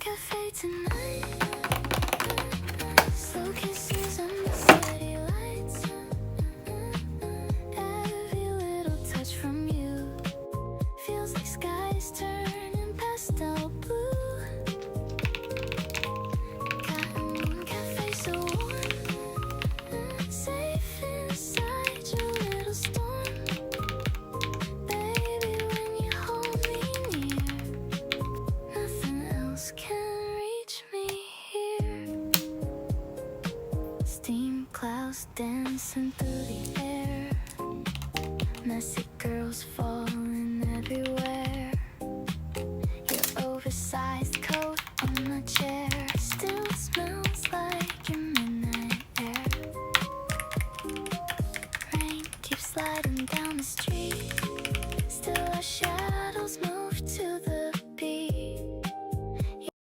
cafe tonight. Slow kisses under city lights. Every little touch from you feels like skies turning pastel blue. Cotton cafe so warm, safe inside your little storm. Baby, when you hold me near, nothing else can reach me here. Steam clouds dancing through the air, messy girls falling everywhere. Your oversized coat on my chair.